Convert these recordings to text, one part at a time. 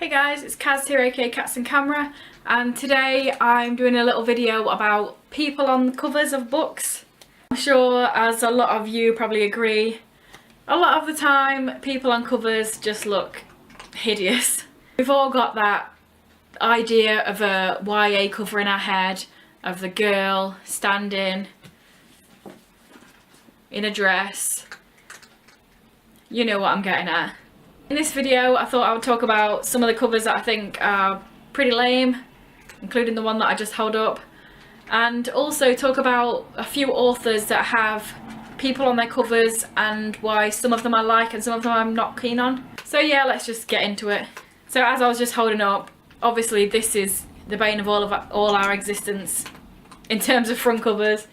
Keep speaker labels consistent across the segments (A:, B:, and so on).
A: Hey guys, it's Kaz here, aka Cats and Camera, and today I'm doing a little video about people on the covers of books. I'm sure, as a lot of you probably agree, a lot of the time people on covers just look hideous. We've all got that idea of a YA cover in our head, of the girl standing in a dress. You know what I'm getting at. In this video I thought I would talk about some of the covers that I think are pretty lame, including the one that I just held up, and also talk about a few authors that have people on their covers and why some of them I like and some of them I'm not keen on. So yeah, let's just get into it. So as I was just holding up, obviously this is the bane of all our existence in terms of front covers.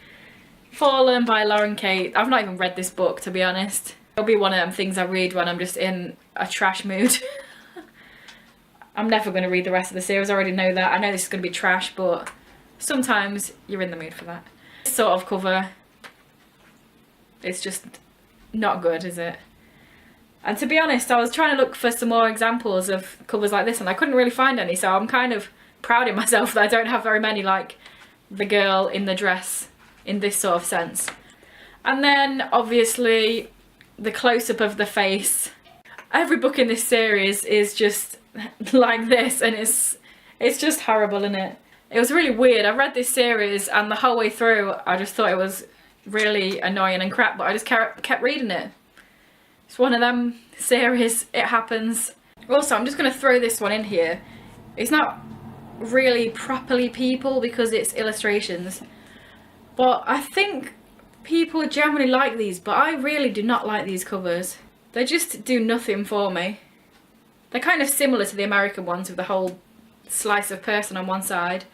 A: Fallen by Lauren Kate. I've not even read this book, to be honest. It'll be one of them things I read when I'm just in a trash mood. I'm never going to read the rest of the series, I already know that. I know this is going to be trash, but sometimes you're in the mood for that. This sort of cover, it's just not good, is it? And to be honest, I was trying to look for some more examples of covers like this and I couldn't really find any, so I'm kind of proud of myself that I don't have very many like the girl in the dress in this sort of sense. And then obviously the close-up of the face. Every book in this series is just like this, and it's just horrible, isn't it? It was really weird. I read this series and the whole way through I just thought it was really annoying and crap, but I just kept reading it. It's one of them series, it happens. Also, I'm just going to throw this one in here. It's not really properly people because it's illustrations, but I think people generally like these, but I really do not like these covers. They just do nothing for me. They're kind of similar to the American ones with the whole slice of person on one side.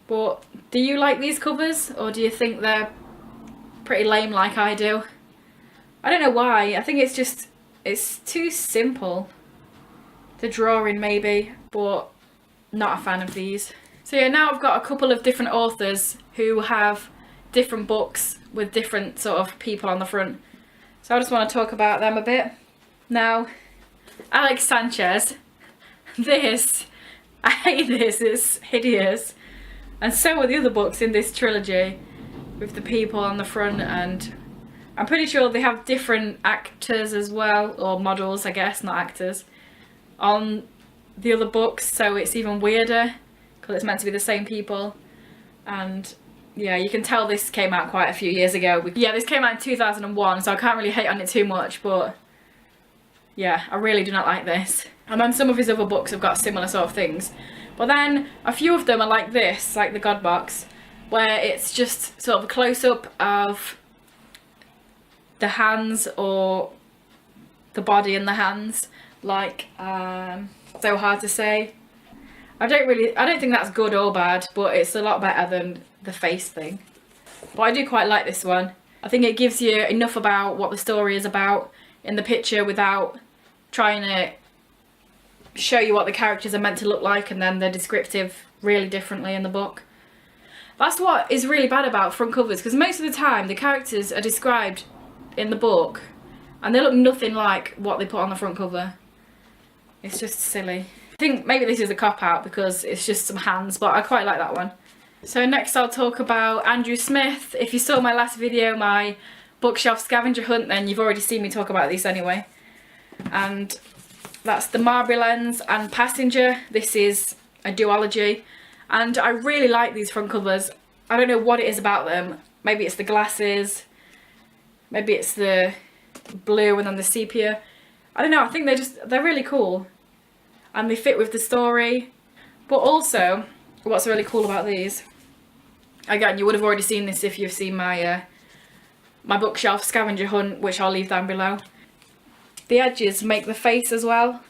A: But do you like these covers, or do you think they're pretty lame like I do? I don't know why. I think it's too simple. The drawing maybe, but not a fan of these. So yeah, now I've got a couple of different authors who have different books with different sort of people on the front. So I just want to talk about them a bit. Now, Alex Sanchez, I hate this, it's hideous. And so are the other books in this trilogy with the people on the front, and I'm pretty sure they have different actors as well, or models I guess, not actors, on the other books, so it's even weirder because it's meant to be the same people. And yeah, you can tell this came out quite a few years ago. Yeah, this came out in 2001, so I can't really hate on it too much, but yeah, I really do not like this. And then some of his other books have got similar sort of things. But then a few of them are like this, like the God Box, where it's just sort of a close-up of the hands or the body and the hands. Like, so hard to say. I don't think that's good or bad, but it's a lot better than the face thing. But I do quite like this one. I think it gives you enough about what the story is about in the picture without trying to show you what the characters are meant to look like and then they're descriptive really differently in the book. That's what is really bad about front covers, because most of the time the characters are described in the book and they look nothing like what they put on the front cover. It's just silly. I think maybe this is a cop-out because it's just some hands, but I quite like that one. So next I'll talk about Andrew Smith. If you saw my last video, my bookshelf scavenger hunt, then you've already seen me talk about this anyway. And that's the Marbury Lens and Passenger. This is a duology, and I really like these front covers. I don't know what it is about them. Maybe it's the glasses, maybe it's the blue and then the sepia. I don't know, I think they're really cool. And they fit with the story. But also, what's really cool about these, again, you would have already seen this if you've seen my my bookshelf scavenger hunt, which I'll leave down below. The edges make the face as well,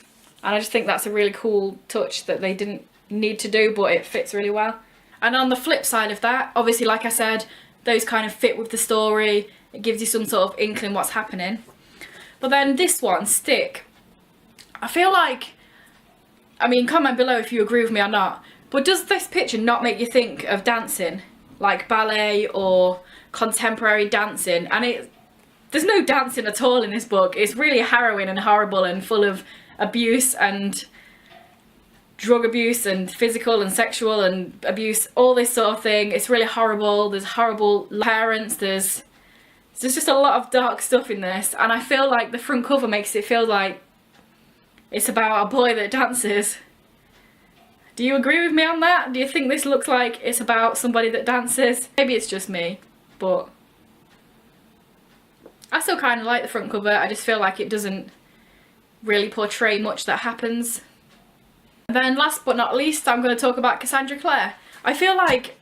A: and I just think that's a really cool touch that they didn't need to do, but it fits really well. And on the flip side of that, obviously, like I said, those kind of fit with the story. It gives you some sort of inkling what's happening. But then this one, Stick, I feel like, I mean, comment below if you agree with me or not, but does this picture not make you think of dancing? Like ballet or contemporary dancing? And there's no dancing at all in this book. It's really harrowing and horrible and full of abuse and drug abuse and physical and sexual and abuse, all this sort of thing. It's really horrible. There's horrible parents, there's just a lot of dark stuff in this, and I feel like the front cover makes it feel like it's about a boy that dances. Do you agree with me on that? Do you think this looks like it's about somebody that dances? Maybe it's just me, but I still kind of like the front cover. I just feel like it doesn't really portray much that happens. And then last but not least, I'm going to talk about Cassandra Clare. I feel like,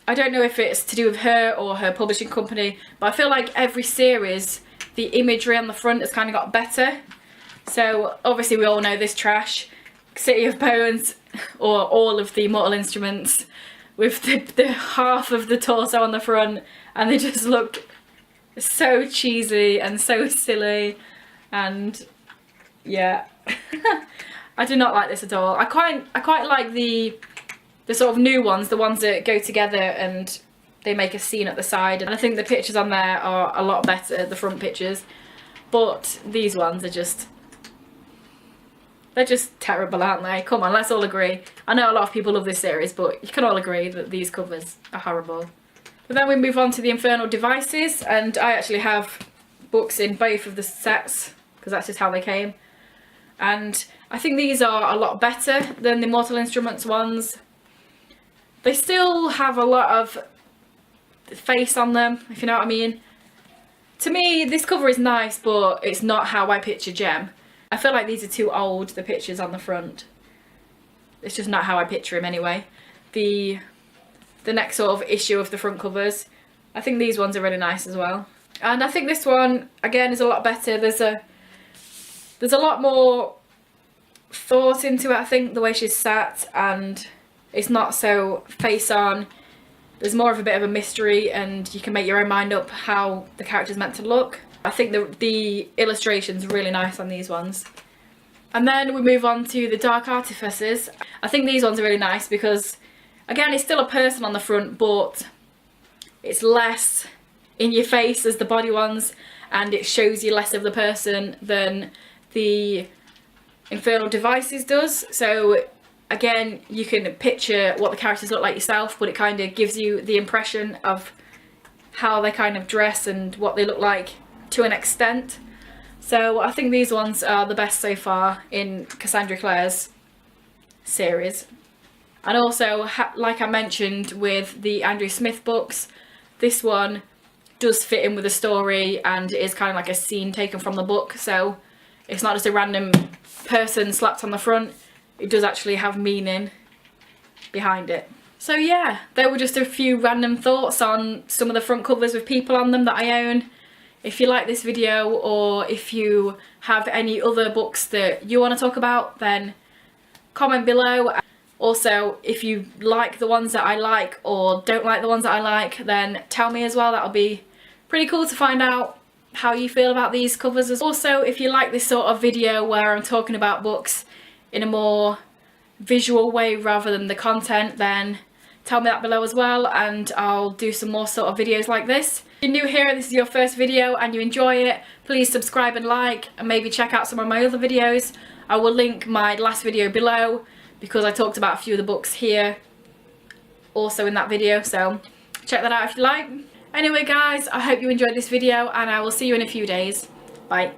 A: I don't know if it's to do with her or her publishing company, but I feel like every series, the imagery on the front has kind of got better. So obviously we all know this trash, City of Bones, or all of the Mortal Instruments, with the half of the torso on the front, and they just look so cheesy and so silly, and yeah. I do not like this at all. I quite like the sort of new ones, the ones that go together and they make a scene at the side, and I think the pictures on there are a lot better, the front pictures, but these ones are just, they're just terrible, aren't they? Come on, let's all agree. I know a lot of people love this series, but you can all agree that these covers are horrible. But then we move on to the Infernal Devices, and I actually have books in both of the sets because that's just how they came. And I think these are a lot better than the Mortal Instruments ones. They still have a lot of face on them, if you know what I mean. To me, this cover is nice, but it's not how I picture Jem. I feel like these are too old, the pictures on the front. It's just not how I picture him anyway. The next sort of issue of the front covers, I think these ones are really nice as well. And I think this one, again, is a lot better. There's a lot more thought into it, I think, the way she's sat, and it's not so face on. There's more of a bit of a mystery, and you can make your own mind up how the character's meant to look. I think the illustration's really nice on these ones. And then we move on to the Dark Artificers. I think these ones are really nice because, again, it's still a person on the front, but it's less in your face as the body ones, and it shows you less of the person than the Infernal Devices does. So again, you can picture what the characters look like yourself, but it kind of gives you the impression of how they kind of dress and what they look like to an extent. So I think these ones are the best so far in Cassandra Clare's series. And also, like I mentioned with the Andrew Smith books, this one does fit in with the story and it is kind of like a scene taken from the book. So it's not just a random person slapped on the front. It does actually have meaning behind it. So yeah, there were just a few random thoughts on some of the front covers with people on them that I own. If you like this video, or if you have any other books that you want to talk about, then comment below. Also, if you like the ones that I like or don't like the ones that I like, then tell me as well. That'll be pretty cool to find out how you feel about these covers. Also, if you like this sort of video where I'm talking about books in a more visual way rather than the content, then tell me that below as well, and I'll do some more sort of videos like this. If you're new here, this is your first video and you enjoy it, please subscribe and like, and maybe check out some of my other videos. I will link my last video below because I talked about a few of the books here also in that video, so check that out if you like. Anyway guys, I hope you enjoyed this video and I will see you in a few days. Bye.